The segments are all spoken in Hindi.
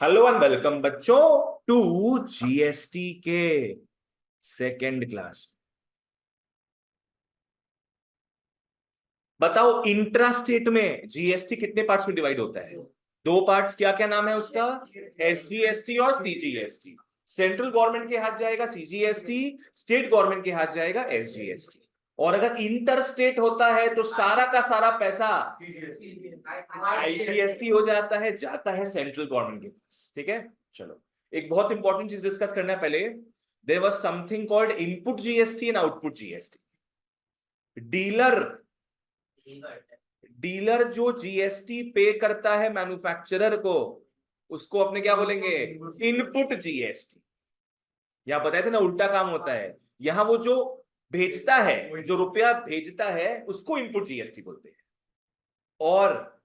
हेलो एंड वेलकम बच्चों टू जीएसटी के सेकेंड क्लास। बताओ इंट्रा स्टेट में जीएसटी कितने पार्ट्स में डिवाइड होता है? दो पार्ट्स। क्या क्या नाम है उसका? एसजीएसटी और सीजीएसटी। सेंट्रल गवर्नमेंट के हाथ जाएगा सीजीएसटी, स्टेट गवर्नमेंट के हाथ जाएगा एसजीएसटी। और अगर इंटर स्टेट होता है तो सारा का सारा पैसा आईजीएसटी हो जाता है, जाता है सेंट्रल गवर्नमेंट के पास। ठीक है, चलो एक बहुत इंपॉर्टेंट चीज डिस्कस करना है पहले। There was something called input GST and output GST. Dealer dealer जो जीएसटी पे करता है मैन्युफैक्चरर को, उसको अपने क्या बोलेंगे? Input GST. यहां बताए थे ना, उल्टा काम होता है। यहां वो जो भेजता है, जो रुपया भेजता है, उसको इनपुट जीएसटी बोलते हैं। और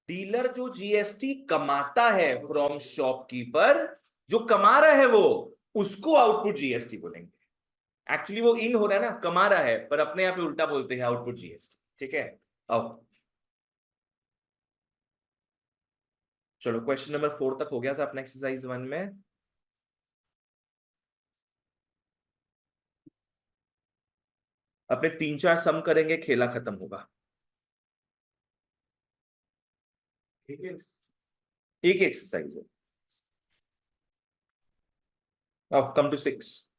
डीलर जो जीएसटी कमाता है फ्रॉम शॉपकीपर, जो कमा रहा है वो, उसको आउटपुट जीएसटी बोलेंगे। एक्चुअली वो इन हो रहा है ना, कमा रहा है, पर अपने यहाँ पे उल्टा बोलते हैं आउटपुट जीएसटी। ठीक है, आओ चलो क्वेश्चन नंबर 4 तक हो गया था अपना एक्सरसाइज 1 में। अपने 3-4 सम करेंगे, खेला खत्म होगा। ठीक है, एक एक्सरसाइज है। आओ come to 6।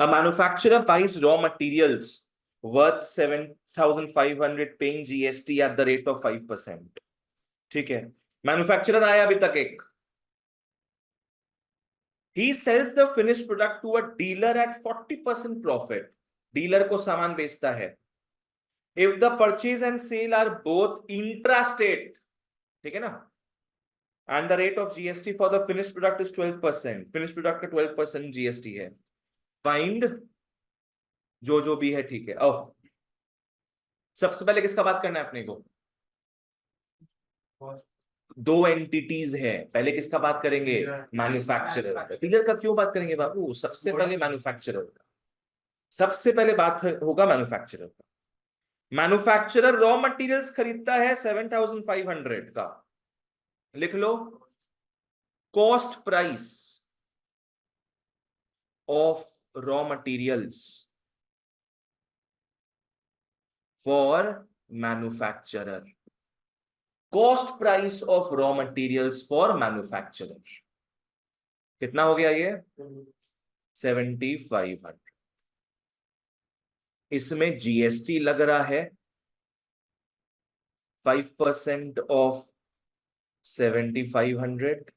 A manufacturer buys raw materials worth 7,500 paying GST at the rate of 5%। ठीक है, मैन्युफैक्चरर आया अभी तक एक। He sells the finished product to a dealer at 40% profit। Dealer को सामान बेचता है। If the purchase and sale are both intrastate, ठीक है ना, and the rate of GST for the finished product is 12%, finished product का 12% GST है। Find जो भी है। ठीक है, ओ सबसे पहले किसका बात करना है अपने को? दो एंटिटीज है, पहले किसका बात करेंगे? मैन्युफैक्चरर। डीलर का क्यों बात करेंगे बाबू? सबसे पहले मैन्युफैक्चरर का, सबसे पहले बात होगा मैन्युफैक्चरर का। मैन्युफैक्चरर रॉ मटेरियल्स खरीदता है 7,500 का। लिख लो, cost price of raw materials for manufacturer. Cost price of raw materials for manufacturer कितना हो गया ये? 7,500। इसमें जीएसटी लग रहा है 5% ऑफ 7,500।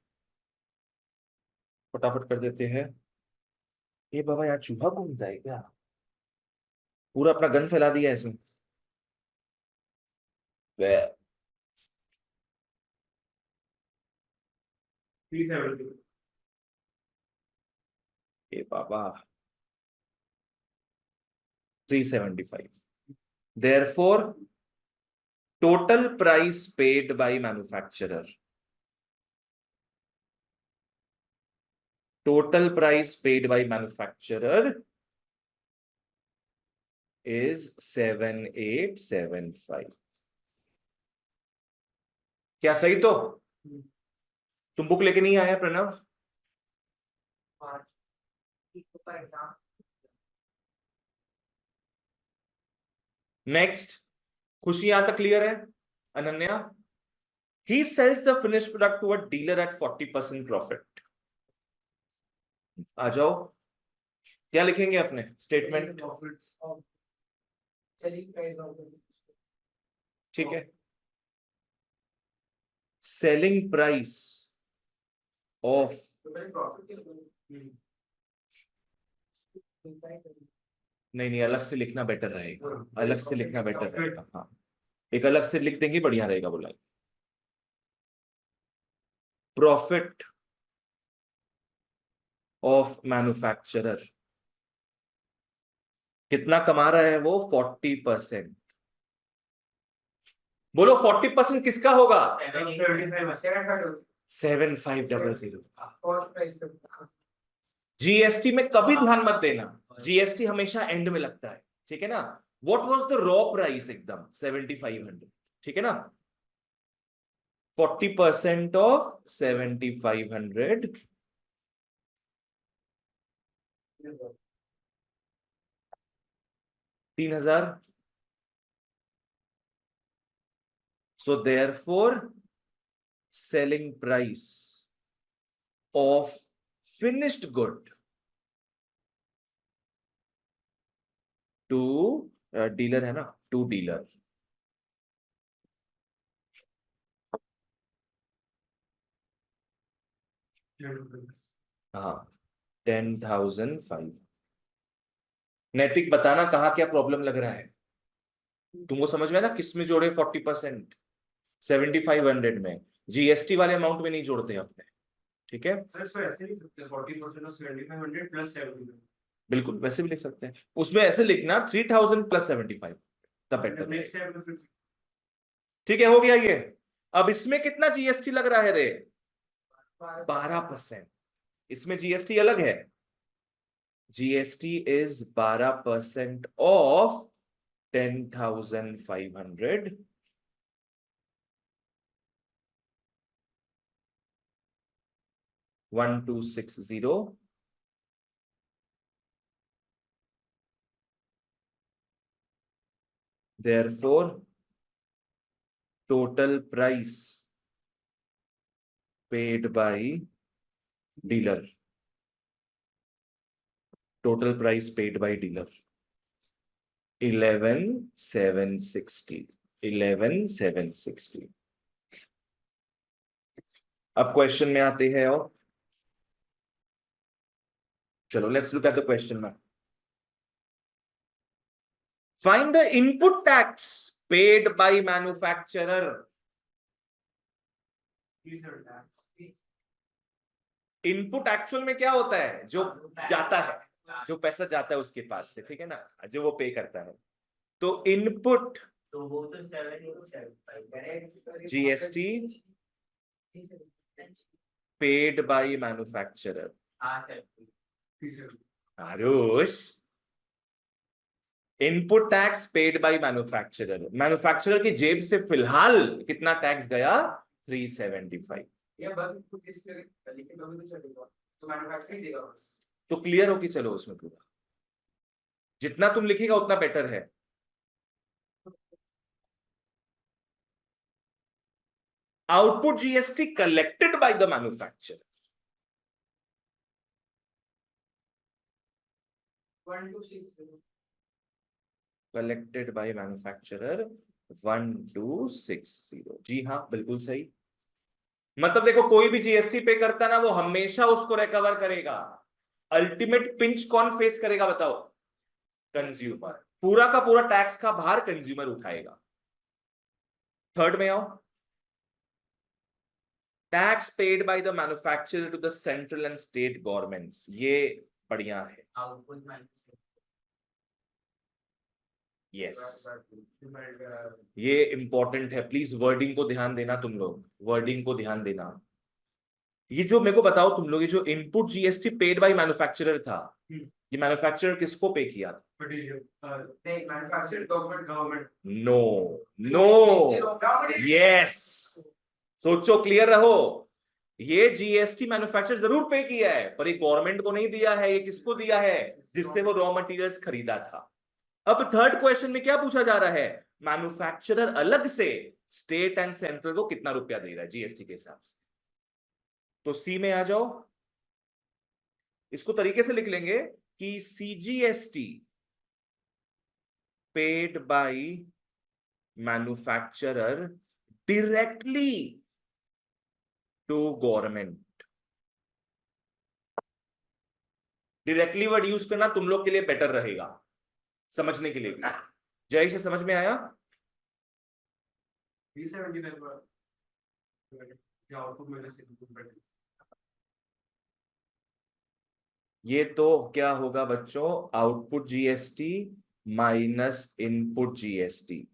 फटाफट कर देते हैं। ये बाबा यहाँ चूहा घूमता है क्या? पूरा अपना गन फैला दिया है इसमें। वे- ये बाबा 375। Therefore total price paid by manufacturer, total price paid by manufacturer is 7,875। क्या सही? तो तुम बुक लेके नहीं आया प्रणव? नेक्स्ट, खुशी यहां तक क्लियर है? Ananya, he sells the finished product to a dealer at 40% profit। आ जाओ, क्या लिखेंगे अपने स्टेटमेंट? ठीक है, सेलिंग प्राइस ऑफ, नहीं अलग से लिखना बेटर रहेगा, अलग से लिखना बेटर रहेगा। हाँ, एक अलग से लिख देंगे, बढ़िया रहेगा। बोला प्रॉफिट ऑफ मैन्युफैक्चरर, कितना कमा रहा है वो? 40%। बोलो 40% किसका होगा? 7,500 का। जीएसटी में कभी ध्यान मत देना, जीएसटी हमेशा एंड में लगता है। ठीक है ना, what was the raw price? एकदम 7,500। ठीक है ना, 40% of 7500 3000. So therefore selling price of finished good to dealer है ना, टू डीलर, हाँ 10,005. नैतिक बताना कहाँ क्या प्रॉब्लम लग रहा है तुमको, समझ में है ना, किस में जोड़े 40% 7500 में, जीएसटी वाले अमाउंट में नहीं जोड़ते अपने, ठीक है सर इसको ऐसे लिख सकते हैं 40% ऑफ 7500 प्लस 75. बिल्कुल वैसे भी लिख सकते हैं, उसमें ऐसे लिखना 3000 प्लस 75 तब बेटर, नेक्स्ट स्टेप में फिर ठीक है, हो गया ये. अब इसमें कितना जीएसटी लग रहा है रे, 12%. इसमें जीएसटी अलग है, GST is 12% of 10,500 1260. Therefore total price paid by dealer, total price paid by dealer 11,760. 11,760. अब क्वेश्चन में आते हैं, और चलो let's look at the question में. Find the input tax paid by manufacturer. Input actual में क्या होता है, जो जाता है, जो पैसा जाता है उसके पास से, ठीक है ना, जो वो पे करता है. तो इनपुट तो वो तो 7 GST paid by manufacturer. Aarush, input tax paid by manufacturer, manufacturer की जेब से फिलहाल कितना टैक्स गया, 375. या बस कुछ इस लेकिन कभी तो चलेगा तो मैन्युफैक्चरिंग देगा बस. तो क्लियर हो कि चलो उसमें पूरा, जितना तुम लिखेगा उतना बेटर है. Output GST collected by the manufacturer. 1260 collected by manufacturer 1260. जी हाँ बिल्कुल सही. मतलब देखो कोई भी जीएसटी पे करता ना, वो हमेशा उसको रिकवर करेगा. अल्टीमेट पिंच कौन फेस करेगा बताओ, कंज्यूमर. पूरा का पूरा टैक्स का भार कंज्यूमर उठाएगा. थर्ड में आओ, tax paid by the manufacturer to the central and state governments. ये बढ़िया है, आउटपुट यस ये इंपॉर्टेंट है. प्लीज वर्डिंग को ध्यान देना तुम लोग, वर्डिंग को ध्यान देना. ये जो मेरे को बताओ तुम लोग, ये जो input GST paid by manufacturer था, ये मैन्युफैक्चरर किसको पे किया था, manufacturer government. No no yes, सोचो, क्लियर रहो. ये जीएसटी मैन्युफैक्चरर जरूर पे किया है, पर ये गवर्नमेंट को नहीं दिया है. ये किसको दिया है, जिससे वो रॉ मटेरियल्स खरीदा था. अब थर्ड क्वेश्चन में क्या पूछा जा रहा है, मैन्युफैक्चरर अलग से स्टेट एंड सेंट्रल को कितना रुपया दे रहा है जीएसटी के हिसाब से. तो सी में आ जाओ, इसको तरीके से लिख लेंगे कि CGST paid by manufacturer directly to government. Directly word use करना तुम लोग के लिए बेटर रहेगा समझने के लिए भी. जय से समझ में आया. 375 या आउटपुट में से ये तो क्या होगा बच्चों, output GST minus input GST.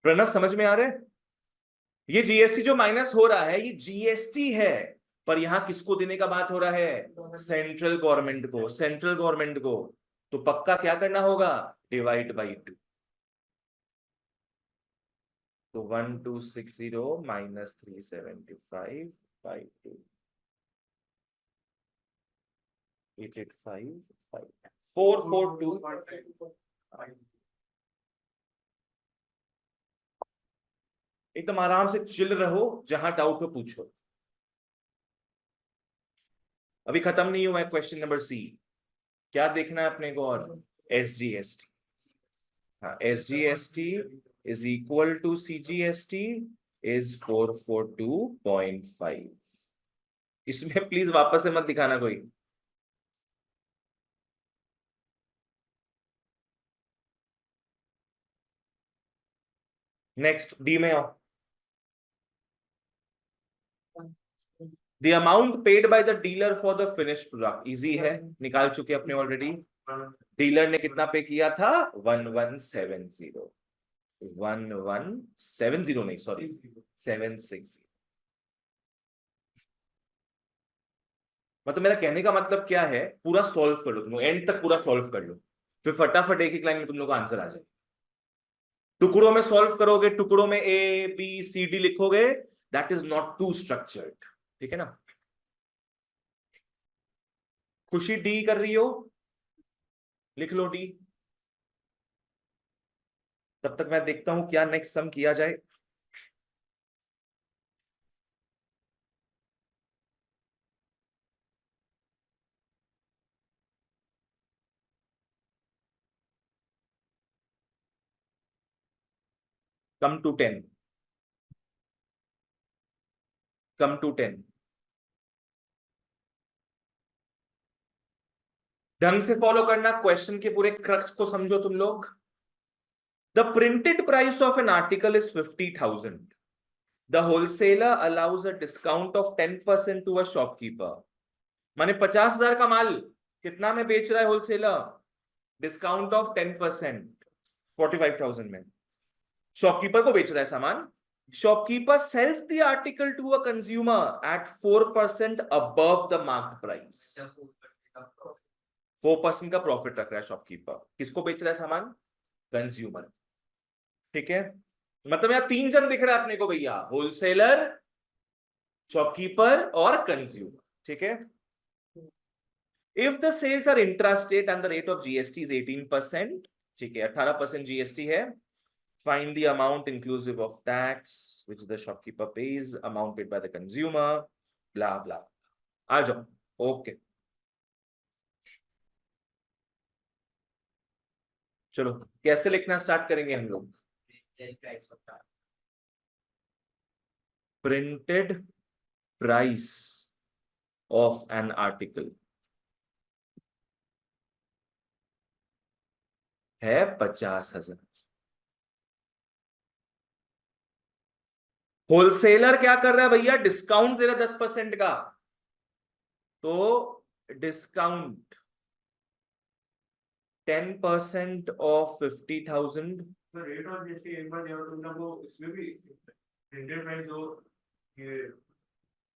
Pranav समझ में आ रहा है. ये जीएसटी जो माइनस हो रहा है ये जीएसटी है, पर यहां किसको देने का बात हो रहा है, सेंट्रल गवर्नमेंट को. सेंट्रल गवर्नमेंट को तो पक्का क्या करना होगा, डिवाइड बाई 2। तो 1260 माइनस 375 बाई 2, 885 442। एकदम आराम से चिल रहो, जहां डाउट हो पूछो। अभी खत्म नहीं हुआ है क्वेश्चन नंबर सी। क्या देखना है अपने को, और SGST। हाँ, SGST is equal to CGST is 442.5। इसमें प्लीज वापस से मत दिखाना कोई। नेक्स्ट डी में आओ। The amount paid by the dealer for the finish product, easy है, निकाल चुके अपने ऑलरेडी। डीलर ने कितना पे किया था, 1170। 1170 नहीं, सॉरी 760। मतलब मेरा कहने का मतलब क्या है, पूरा सॉल्व कर लो तुम लोग, एंड तक पूरा सॉल्व कर लो, फिर फटाफट एक एक लाइन में तुम लोग का आंसर आ जाए। टुकड़ों में सॉल्व करोगे, टुकड़ों में ABCD लिखोगे, that is not too structured, ठीक है ना। खुशी डी कर रही हो, लिख लो डी। तब तक मैं देखता हूं क्या नेक्स्ट सम किया जाए। Come to 10, come to 10। ढंग से फॉलो करना, क्वेश्चन के पूरे क्रक्स को समझो तुम लोग। The printed price of an article is 50,000। The wholesaler allows a discount of 10% to a shopkeeper. माने 50,000 का माल कितना में बेच रहा है होलसेलर, डिस्काउंट ऑफ 10%, 45,000 में शॉपकीपर को बेच रहा है सामान। Shopkeeper sells the article to a consumer at 4% above the marked price. 4% का प्रॉफिट रख रहा है शॉपकीपर, किसको बेच रहा है सामान, कंज्यूमर, ठीक है। मतलब यहां 3 जन दिख रहा है अपने को भैया, होलसेलर, शॉपकीपर और कंज्यूमर, ठीक है। If the sales are intrastate and the rate of GST is 18%, ठीक है, 18% GST है। Find the amount inclusive of tax which the shopkeeper pays, amount paid by the consumer, blah blah. आ जाओ, ओके चलो, कैसे लिखना स्टार्ट करेंगे हम लोग। Printed price of an article है 50,000। होलसेलर क्या कर रहा है भैया, डिस्काउंट दे रहा है 10% का, तो डिस्काउंट 10% ऑफ 50,000। रेट और जीएसटी एक बार दिया तुमने वो, इसमें भी प्रिंटेड प्राइस जो ये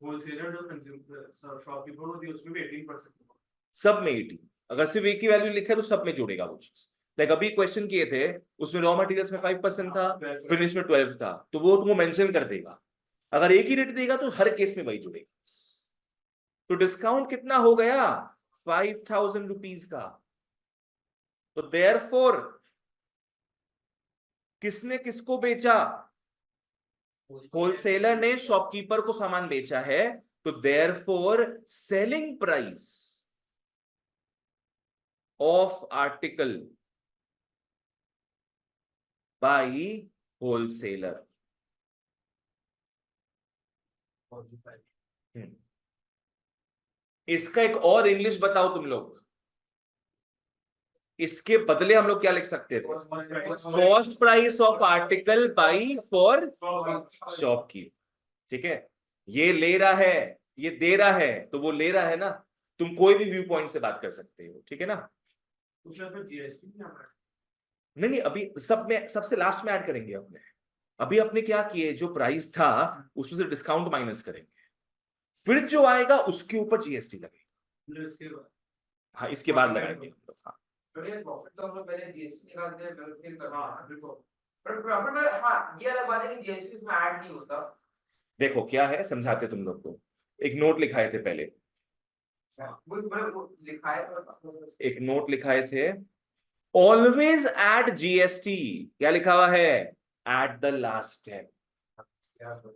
होलसेलर जो कंज्यूमर शॉपकीपर होती है उसमें भी 18%। सब में 18, अगर सिर्फ एक ही वैल्यू लिखा है तो सब में जुड़ेगा वो चीज। लाइक अभी क्वेश्चन किए थे, उसमें रॉ मटेरियल्स में 5% था, फिनिश में 12 था, तो वो तुमको मेंशन कर देगा। अगर एक ही रेट देगा तो हर केस में वही जुड़ेगा। तो डिस्काउंट कितना हो गया, 5,000 रुपीज का। तो देयरफॉर किसने किसको बेचा, होलसेलर ने शॉपकीपर को सामान बेचा है, तो therefore selling price of article by wholesaler. इसका एक और इंग्लिश बताओ तुम लोग, इसके बदले हम लोग क्या लिख सकते थे, cost price of article by for shopkeeper, ठीक है। ये ले रहा है, ये दे रहा है, तो वो ले रहा है ना, तुम कोई भी व्यू पॉइंट से बात कर सकते हो, ठीक है ना। नहीं नहीं, अभी सब में सबसे लास्ट में ऐड करेंगे अपने। अभी अपने क्या किए, जो प्राइस था उसमें से डिस्काउंट माइनस करेंगे, फिर जो आएगा उसके ऊपर GST लगेगा। हाँ, इसके बाद लगाएंगे हम लोग, हाँ। तो ये प्रॉफिट तो हम लोग पहले जीएसटी निकालते हैं फिर करते हाँ हैं। बिल्कुल। पर प्रॉफिट में हाँ ये अलग बात है कि जीएसटी उसमें ऐड नहीं होता। देखो क्या है, समझाते तुम लोग को। एक नोट लिखाए थे पहले, वो लिखा है पर एक नोट लिखाए थे, ऑलवेज एड जीएसटी। क्या लिखा हुआ है? At the last step,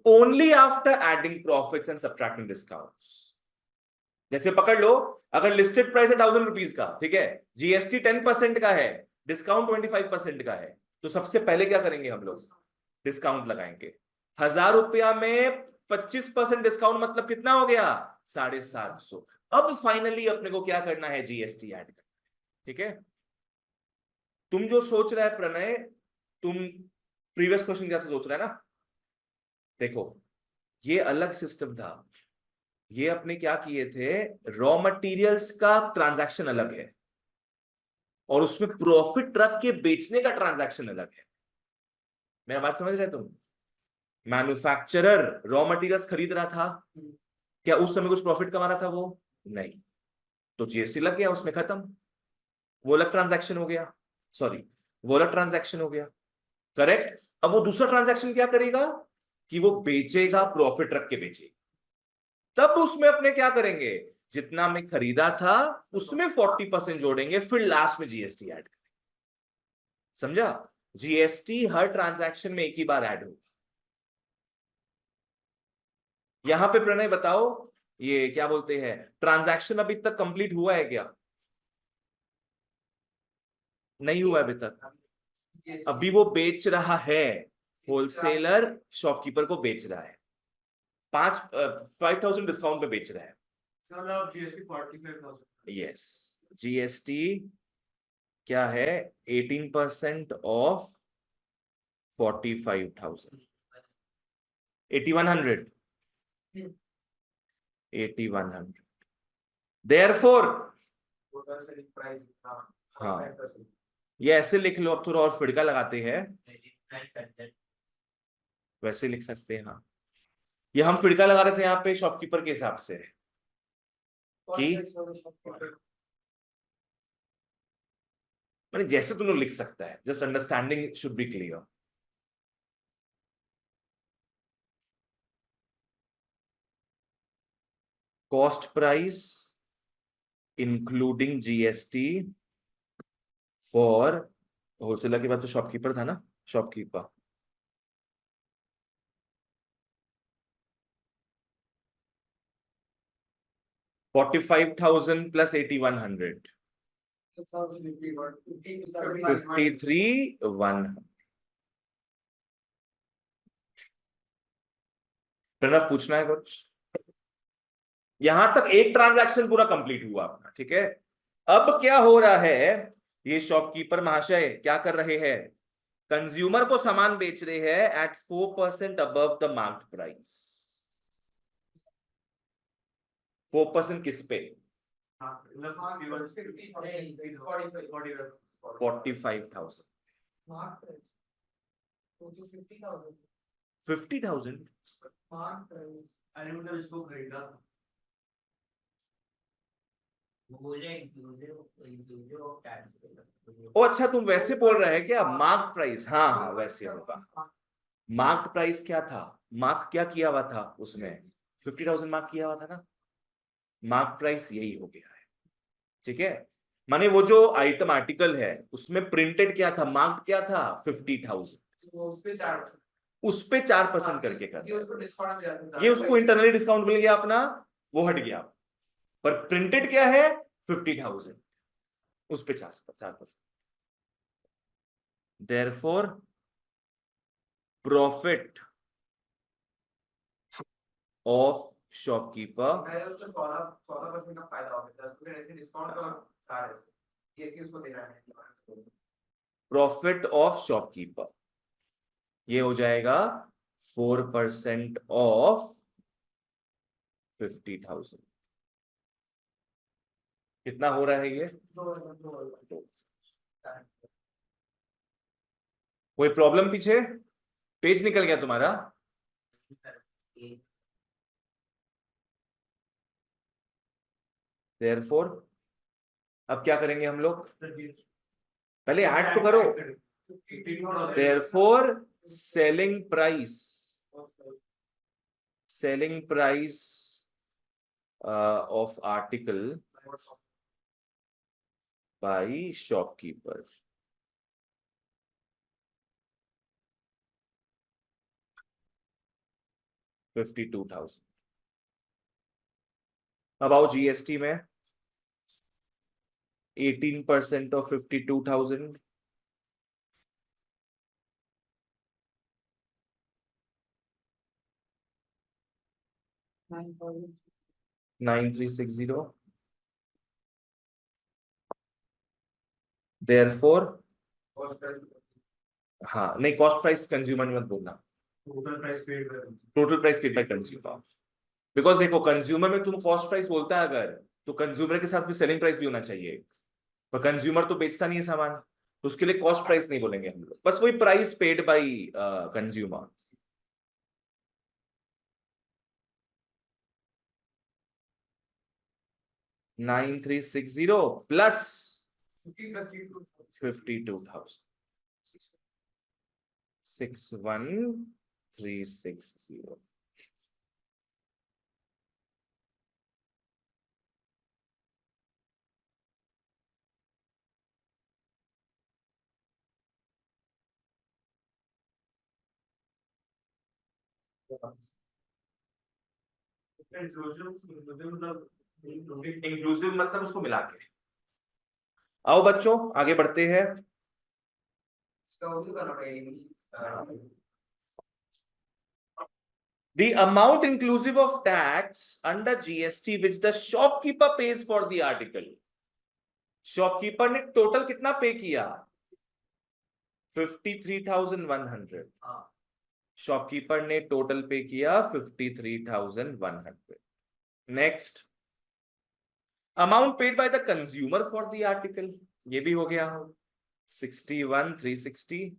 only after adding profits and subtracting discounts. जैसे पकड़ लो, अगर लिस्टेड प्राइस है 1000 रुपीज का, ठीक है, जीएसटी 10% का है, डिस्काउंट 25% का है, तो सबसे पहले क्या करेंगे हम लोग? डिस्काउंट लगाएंगे। 1000 रुपया में 25% डिस्काउंट मतलब कितना हो गया? 750। अब फाइनली अपने को क्या करना है? जीएसटी ऐड करना है। ठीक है, तुम जो सोच रहा है प्रणय, तुम प्रीवियस क्वेश्चन क्या सोच रहा है ना, देखो ये अलग सिस्टम था। ये अपने क्या किए थे, रॉ मटेरियल्स का ट्रांजैक्शन अलग है और उसमें प्रॉफिट रख के बेचने का ट्रांजैक्शन अलग है। मेरा बात समझ रहे तुम? मैन्युफैक्चरर रॉ मटेरियल्स खरीद रहा था, क्या उस समय कुछ प्रॉफिट कमा रहा था वो? नहीं, तो जीएसटी लग गया उसमें, खत्म। वो अलग ट्रांजैक्शन हो गया, सॉरी, वो अलग ट्रांजैक्शन हो गया। करेक्ट। अब वो दूसरा ट्रांजैक्शन क्या करेगा कि वो बेचेगा, प्रॉफिट रख के बेचेगा। तब उसमें अपने क्या करेंगे, जितना में खरीदा था उसमें 40% जोड़ेंगे, फिर लास्ट में जीएसटी ऐड करेंगे। समझा? जीएसटी हर ट्रांजैक्शन में एक ही बार ऐड होगा। यहां पे प्रणय बताओ, ये क्या बोलते हैं, ट्रांजैक्शन अभी तक कंप्लीट हुआ है क्या? नहीं हुआ अभी तक। अभी वो बेच रहा है, होलसेलर शॉपकीपर को बेच रहा है, 5000 डिस्काउंट पे बेच रहा है। चलो अब जीएसटी 45,000। यस, जीएसटी क्या है? 18% ऑफ 45,000, 8100, 8100। देयरफॉर प्राइस हाँ, ये ऐसे लिख लो, अब थोड़ा और फिड़का लगाते हैं, वैसे लिख सकते हैं। हाँ, ये हम फिड़का लगा रहे थे यहाँ पे शॉपकीपर के हिसाब से कि मैंने जैसे तुम लोग लिख सकता है, just understanding should be clear. Cost price including GST for wholesaler के बाद तो शॉपकीपर था ना, शॉपकीपर। $45,000 प्लस 8100, 53,100। प्रणव पूछना है कुछ? यहां तक एक ट्रांजैक्शन पूरा कंप्लीट हुआ अपना, ठीक है। अब क्या हो रहा है, ये शॉपकीपर महाशय क्या कर रहे हैं, कंज्यूमर को सामान बेच रहे हैं at 4% above the market price. 4% किस पे? 45,000। 50,000? अरे मतलब इसको खरीदा था। ओ अच्छा, तुम वैसे बोल रहे हैं क्या, मार्क प्राइस? हाँ हाँ, वैसे होगा। मार्क प्राइस क्या था, मार्क क्या किया हुआ था उसमें? 50,000 मार्क किया हुआ था ना, मार्क प्राइस यही हो गया है। ठीक है, माने वो जो आइटम आर्टिकल है उसमें प्रिंटेड क्या था, मार्क क्या था, 50,000, उस पे 4% करके कर, ये उसको इंटरनली डिस्काउंट मिल गया अपना, वो हट गया। पर प्रिंटेड क्या है, 50,000, उस पे 4%। Therefore profit of shopkeeper, profit of shopkeeper ये हो जाएगा 4% ऑफ 50,000। कितना हो रहा है ये? कोई प्रॉब्लम पीछे? पेज निकल गया तुम्हारा? देयरफॉर अब क्या करेंगे हम लोग, पहले पहले ऐड तो करो। करो। Therefore, selling price of article by shopkeeper. $52,000. अब आओ GST में 18% of 52,000. 9360. Therefore, हाँ नहीं, कॉस्ट प्राइस कंज्यूमर मत बोलना, total price paid total price paid by consumer. Because देखो कंज्यूमर में तुम कॉस्ट प्राइस बोलता है अगर, तो कंज्यूमर के साथ भी सेलिंग प्राइस भी होना चाहिए, पर कंज्यूमर तो बेचता नहीं है सामान, तो उसके लिए कॉस्ट प्राइस नहीं बोलेंगे हम लोग, बस वही price paid by consumer. $9360 plus 52,000, 61,360। Inclusive मतलब उसको मिला के। आओ बच्चों आगे बढ़ते हैं। The amount inclusive of tax under GST which the shopkeeper pays for the article. Shopkeeper ने टोटल कितना पे किया, 53,100। शॉपकीपर ने टोटल पे किया 53,100। Next, amount paid by the consumer for the article, ये भी हो गया 61,360।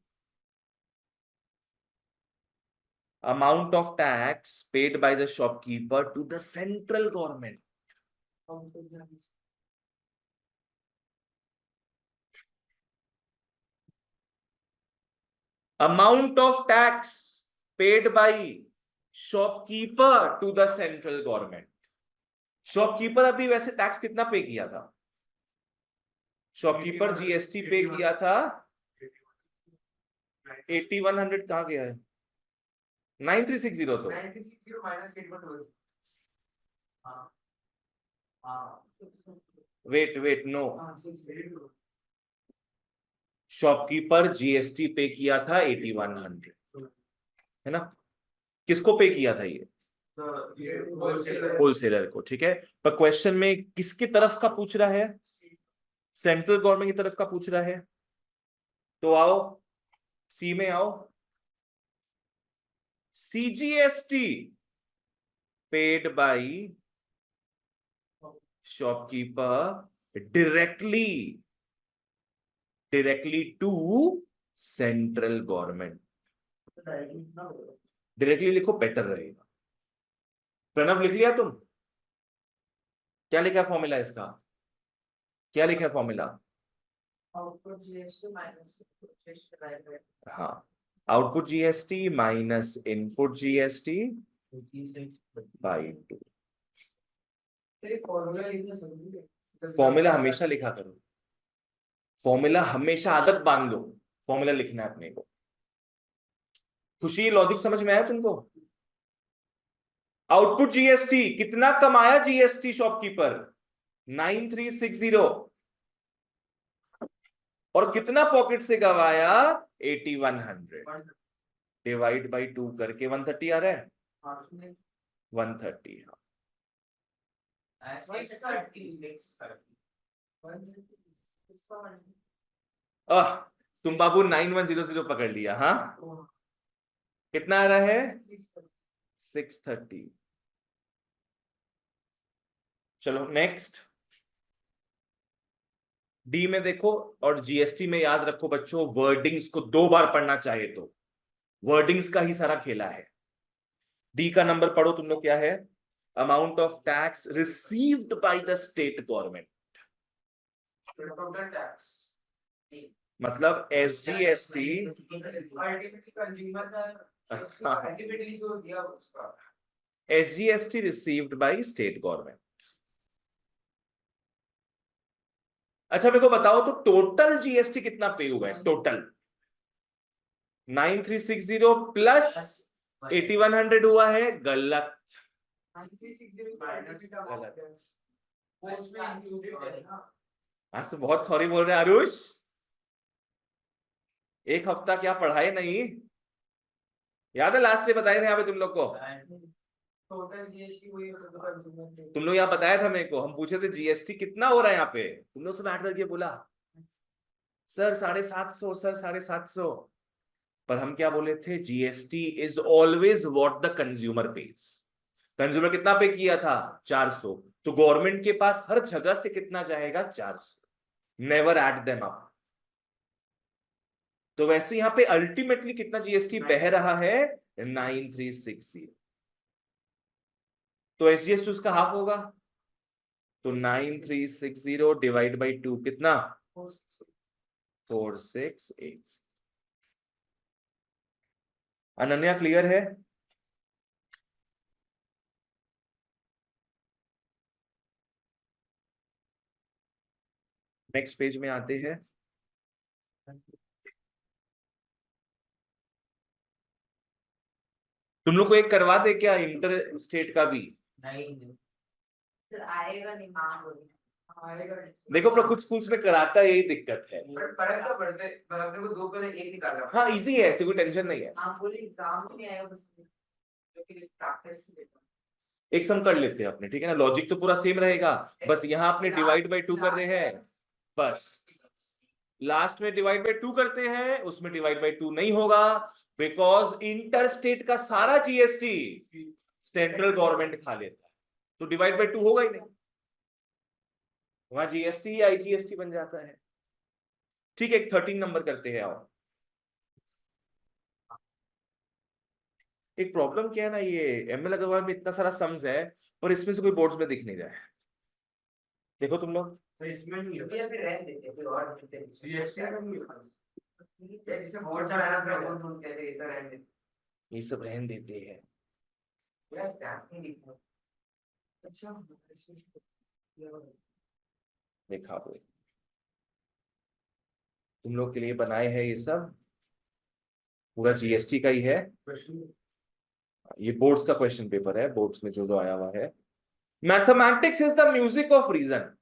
amount of tax paid by the shopkeeper to the central government. Amount of tax paid by shopkeeper to the central government. Shopkeeper अभी वैसे टैक्स कितना पे किया था, शॉपकीपर जीएसटी पे किया था 8100, कहां गया है 9360, तो 9360 minus 812। Wait no, shopkeeper GST pay किया था 8100, है ना, किसको पे किया था ये, होलसेलर को, ठीक है। पर क्वेश्चन में किसकी तरफ का पूछ रहा है, सेंट्रल गवर्नमेंट की तरफ का पूछ रहा है, तो आओ सी में आओ, CGST paid by shopkeeper directly to central government. Directly लिखो बेटर रहेगा। प्रणव लिख लिया तुम, क्या लिखा है फॉर्मूला इसका, क्या लिखा है फॉर्मूला, आउटपुट जीएसटी माइनस हाँ, output GST minus input GST by 2। Formula हमेशा लिखा करो, फॉर्मूला हमेशा आदत बांध दो, फॉर्मूला लिखना है अपने को। खुशी लॉजिक समझ में आया तुमको, आउटपुट जीएसटी कितना कमाया जीएसटी शॉपकीपर 9360, और कितना पॉकेट से गवाया 8100, डिवाइड बाई 2 करके 130 आ रहा है, 130। तुम बाबू 9100 पकड़ लिया, हाँ कितना आ रहा है 630। चलो नेक्स्ट, डी में देखो, और जीएसटी में याद रखो बच्चों, वर्डिंग्स को 2 बार पढ़ना चाहे तो, वर्डिंग्स का ही सारा खेला है। डी का नंबर पढ़ो तुम लोग, क्या है, amount of tax received by the state government. total tax. मतलब SGST Ultimately consumer का ultimately जो दिया उसका SGST received by state government. अच्छा मेरे को बताओ तो टोटल GST कितना पे हुआ है टोटल 9360 प्लस 8100 हुआ है गलत 9360 पोस्ट में इंक्लूडेड है ना। आज तो बहुत सॉरी बोल रहे हैं आरुष एक हफ्ता क्या पढ़ाए नहीं याद है लास्ट डे बताए थे यहाँ पे तुम लोग को टोटल जीएसटी वही तो कंज्यूमर तुम लोग यहाँ बताया था मेरे को हम पूछे थे GST कितना हो रहा है यहाँ पे तुम लोग सब ऐड करके बोला सर 750 सर 750 पर हम क्या बोले थे GST is always what the consumer page consumer कितना पे किया था 400 तो गवर्नमेंट के पास हर जगह से कितना जाएगा 400 नेवर एड देम अप तो वैसे यहाँ पे अल्टीमेटली कितना GST बह रहा है 9360 तो SGST उसका हाफ होगा तो 9360 डिवाइड बाई 2 कितना 4686 अनन्या क्लियर है नेक्स्ट पेज में आते हैं तुम लोग को एक करवा दे क्या इंटर स्टेट का भी नहीं सर आएगा नहीं मांग हो आएगा देखो पर कुछ स्कूल्स में कराता है यही दिक्कत है पर फर्क तो पड़ते अपने को दो पहले एक निकालना हाँ इजी है ऐसी कोई टेंशन नहीं है आप बोले एग्जाम नहीं आएगा बस क्योंकि प्रैक्टिस देता एक सम कर लेते हैं अपने ठीक है ना लॉजिक तो पूरा सेम रहेगा बस यहाँ अपने डिवाइड बाई 2 कर रहे हैं बस लास्ट में डिवाइड बाई 2 करते हैं उसमें डिवाइड बाई 2 नहीं होगा बिकॉज इंटर स्टेट का सारा GST सेंट्रल गवर्नमेंट खा लेता है तो डिवाइड बाई 2 होगा ही नहीं वहां GST या IGST बन जाता है ठीक है 13 नंबर करते हैं आओ एक प्रॉब्लम क्या है ना ये ML अग्रवाल में इतना सारा सम्स है पर इसमें से कोई बोर्ड्स में दिख नहीं रहा है देखो तुम लोग तो इसमें नहीं है या फिर रहने देते हैं, कोई और देते हैं। GST का नहीं है जैसे बहुत सारा प्रॉब्लम होते हैं ऐसा रहने देते ये सब रहन देते हैं हैं। यार स्टैट नहीं दिखता अच्छा देखा हुए तुम लोग के लिए बनाए हैं ये सब पूरा GST का ही है क्वेश्चन ये बोर्ड्स का क्वेश्चन पेपर है बोर्ड्स में जो जो आया हुआ है mathematics is the music of reason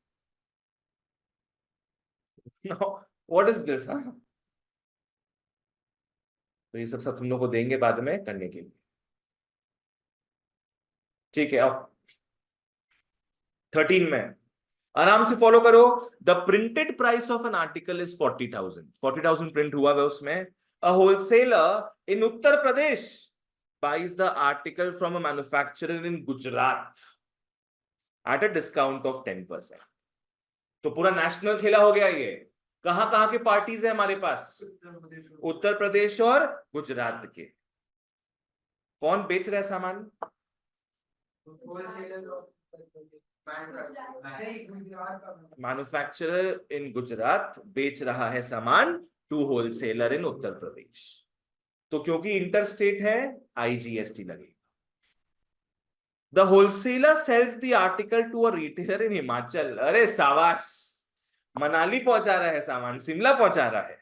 what is this तो ये सब तुम लोग को देंगे बाद में करने के लिए ठीक है अब 13 में आराम से फॉलो करो the printed price of an article is 40,000 print हुआ है उसमें अ wholesaler in Uttar Pradesh buys the article from a manufacturer in Gujarat at a discount of 10%. तो पूरा नेशनल खेला हो गया ये कहां कहां के पार्टीज है हमारे पास उत्तर प्रदेश और गुजरात के कौन बेच रहा है सामान मैन्युफैक्चरर इन गुजरात बेच रहा है सामान टू होलसेलर इन उत्तर प्रदेश तो क्योंकि इंटर स्टेट है IGST लगेगा the wholesaler sells the article to a retailer in Himachal अरे सावास मनाली पहुंचा रहा है सामान शिमला पहुंचा रहा है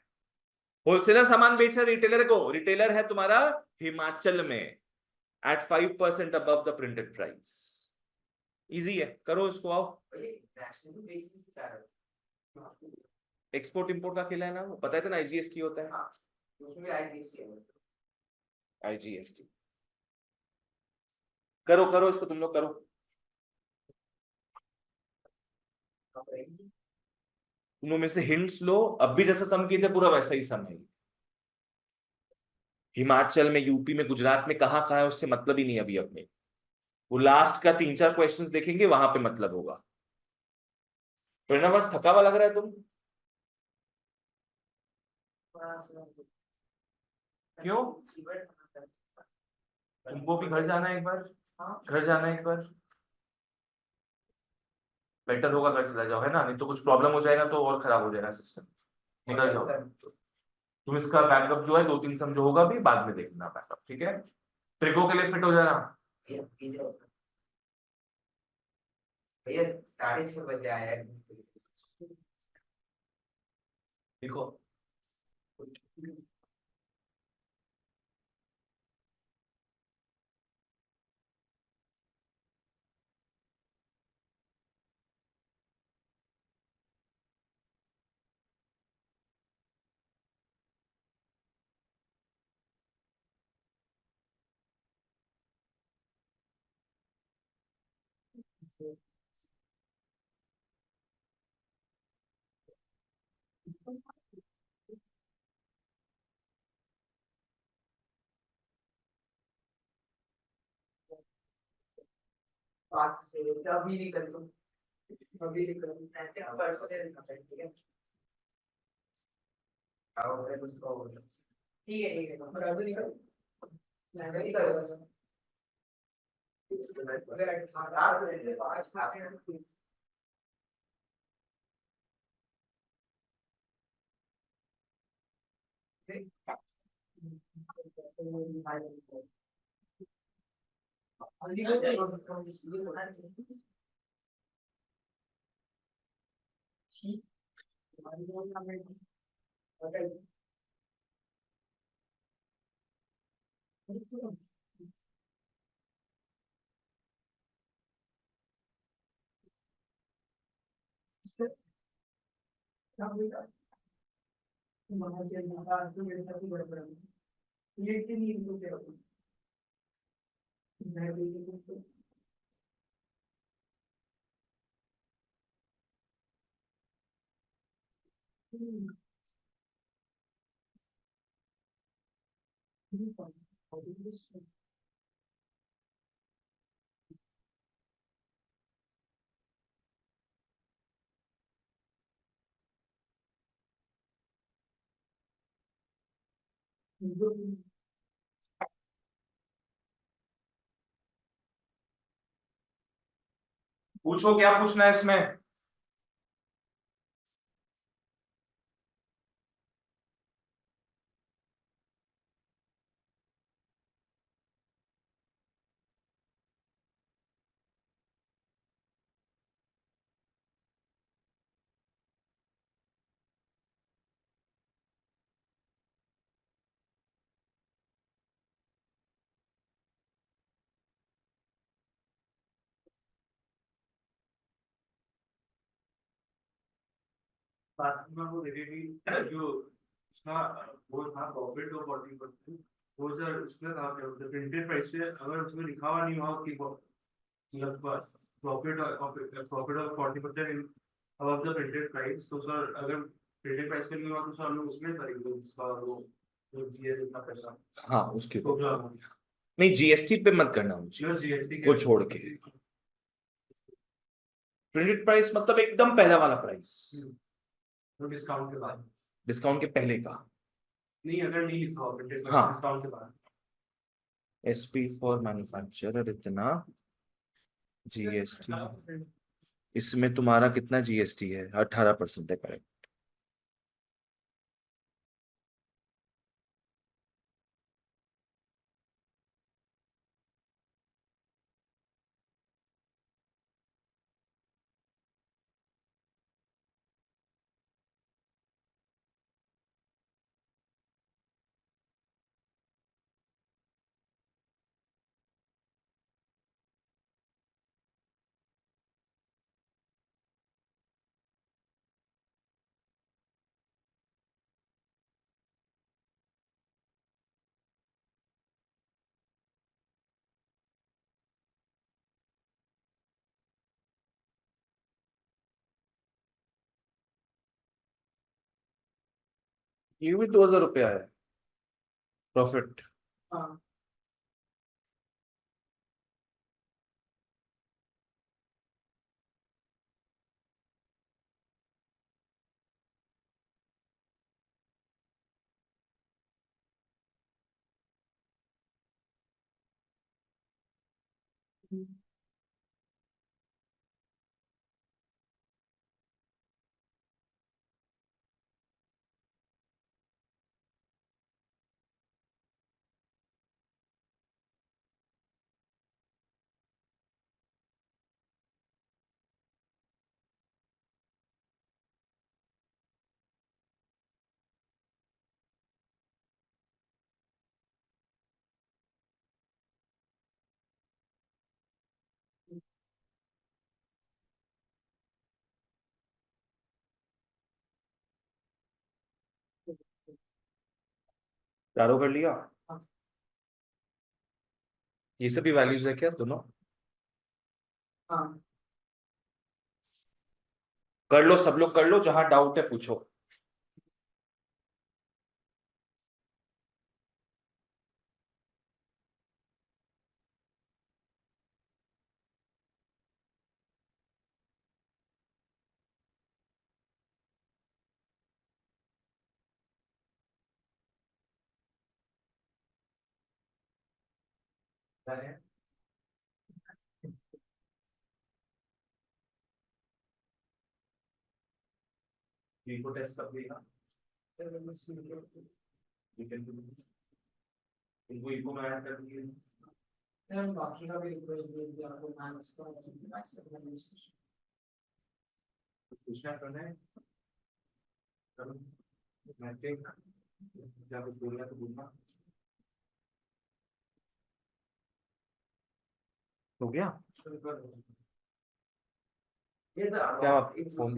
होलसेलर सामान बेच रहा है रिटेलर को रिटेलर है तुम्हारा हिमाचल में at 5% above the printed price easy है करो इसको आओ एक्सपोर्ट इंपोर्ट का खेला है ना वो पता है था ना IGST होता है उसमें आईजीएसटी है IGST करो करो इसको तुम लोग करो तुम लोग में से हिंट्स लो अब भी जैसा सम किए थे पूरा वैसा ही सम है हिमाचल में यूपी में गुजरात में कहां कहां है उससे मतलब ही नहीं अभी अपने वो लास्ट का 3-4 क्वेश्चंस देखेंगे वहां पे मतलब होगा प्रणव बस थका हुआ लग रहा है तुम क्यों तुमको भी घर जाना है एक बार घर जाना है एक बार बेटर होगा घर चला जाओ, है ना, नहीं तो कुछ प्रॉब्लम हो जाएगा तो और खराब हो जाएगा सिस्टम। निकल जाओ तुम, इसका बैकअप जो है 2-3 सम जो होगा भी बाद में देखना बैकअप, ठीक है। ट्रिको के लिए फिट हो जाना। भैया 6:30 बजे आया है। देखो अभी निकल तुम, अभी निकल, परसों दे देना, ठीक है। आओ फिर उसको, ठीक है, पर अभी निकल, मैं निकल अगर 8 आज खाते हैं। पूछो क्या पूछना है इसमें। लास्ट में वो रिलेटी जो उसका वो था प्रॉफिट और 40%, वो सर उसमें था क्या होता है प्रिंटेड प्राइस पे अगर उसमें लिखा हुआ नहीं हुआ कि मतलब profit profit of 40% in above the printed price, तो सर अगर प्रिंटेड प्राइस पे नहीं हुआ तो सर हमें उसमें करेंगे इसका वो जीएस इतना पैसा हाँ उसके तो ऊपर, नहीं जीएसटी पे मत करना मुझे, जीएसटी को छोड़ के। प्रिंटेड प्राइस मतलब एकदम पहला वाला प्राइस, तो डिस्काउंट के बाद, डिस्काउंट के पहले का। नहीं अगर नहीं लिखा हुआ प्रिंटेड प्राइस हाँ डिस्काउंट के बाद। एसपी फॉर मैन्युफैक्चरर इतना, जीएसटी, इसमें तुम्हारा कितना जीएसटी है, 18% है करेक्ट। ये भी 2000 रुपया है प्रॉफिट। हाँ चारों कर लिया। हाँ। ये सभी वैल्यूज है क्या दोनों? हाँ कर लो, सब लोग कर लो, जहां डाउट है पूछो। इनको टेस्ट कर देगा, इनको इको में ऐड कर दिए। बाकी का भी आपको माइनस का पूछना करना है, करो। मैं देख, क्या कुछ बोलना तो बोलना। हो गया ये क्या? फोन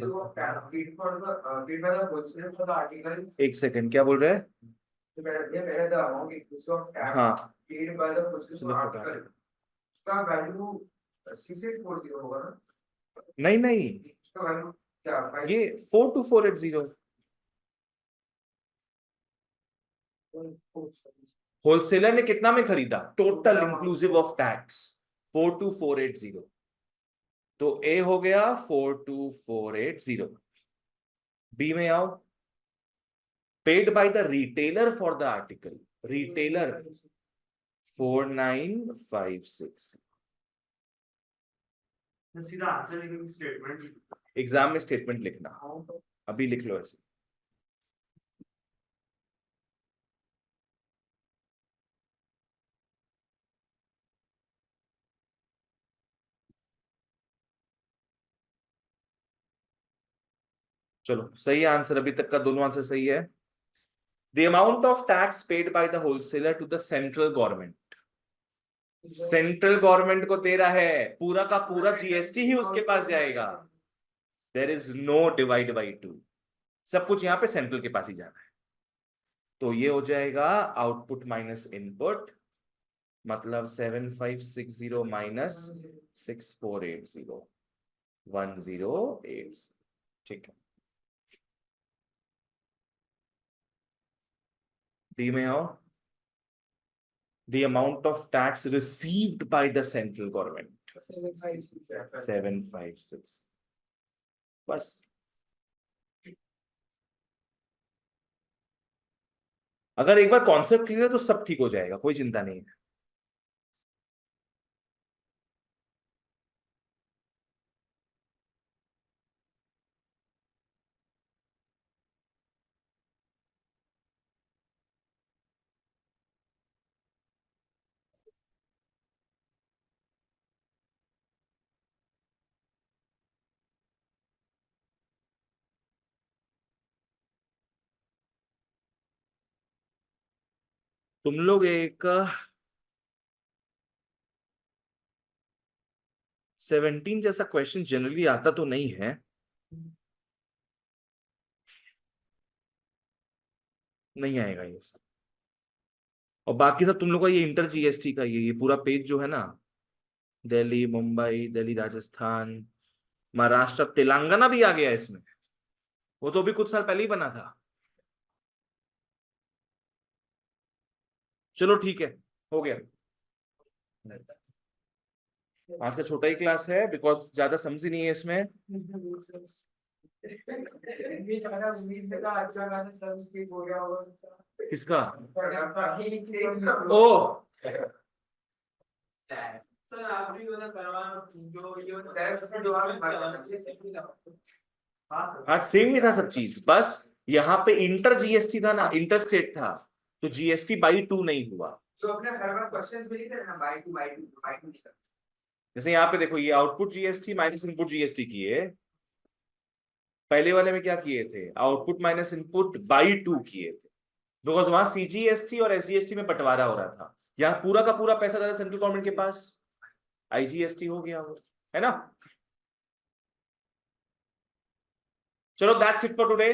article एक सेकंड, क्या बोल रहे हैं? the amount inclusive of tax हाँ paid by the purchase चलो of फटा। article उसका वैल्यू 6840 होगा ना? नहीं नहीं, उसका वैल्यू क्या ये 42480 होलसेलर ने कितना में खरीदा टोटल इंक्लूसिव ऑफ टैक्स? 42480। तो ए हो गया 42480। बी में आओ, paid by the retailer for the article, retailer 4956। सीधा आंसर लिखो, स्टेटमेंट एग्जाम में स्टेटमेंट लिखना, अभी लिख लो ऐसे। चलो सही है आंसर, अभी तक का दोनों आंसर सही है। The amount of tax paid by the wholesaler to the central government, central government को दे रहा है, पूरा का पूरा जीएसटी ही उसके पास जाएगा। There is no divide by 2, सब कुछ यहां पे सेंट्रल के पास ही जाना है। तो ये हो जाएगा आउटपुट माइनस इनपुट, मतलब 7560 माइनस 6480, 1080। ठीक है, डी में आओ। The amount of tax received by the central government 756। बस अगर एक बार कॉन्सेप्ट क्लियर है तो सब ठीक हो जाएगा, कोई चिंता नहीं है। तुम लोग एक 17 जैसा क्वेश्चन जनरली आता तो नहीं है, नहीं आएगा ये सब। और बाकी सब तुम लोग का ये इंटर जीएसटी का ये पूरा पेज जो है ना, दिल्ली मुंबई दिल्ली राजस्थान महाराष्ट्र तेलंगाना भी आ गया इसमें, वो तो अभी कुछ साल पहले ही बना था। चलो ठीक है, हो गया। आज का छोटा ही क्लास है बिकॉज ज्यादा समझ ही नहीं है इसमें। किसका? ओ सर आप भी वाला करवा जो ये हाँ सेम ही था सब चीज, बस यहाँ पे इंटर जीएसटी था ना, इंटर स्टेट था, तो जीएसटी बाई 2 नहीं हुआ। जो अपने हर बार क्वेश्चंस में लिखते हैं ना बाय 2 बाय 2 बाय 2 लिखा। जैसे यहाँ पे देखो, ये output GST minus input GST किए, पहले वाले में क्या किए थे, आउटपुट माइनस इनपुट बाई 2 किए थे, बिकॉज वहां सीजीएसटी और एसजीएसटी में बंटवारा हो रहा था। यहाँ पूरा का पूरा पैसा था सेंट्रल गवर्नमेंट के पास, आईजीएसटी हो गया वो, है ना। चलो that's it for today,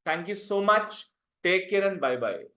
thank you so much, take care and bye bye.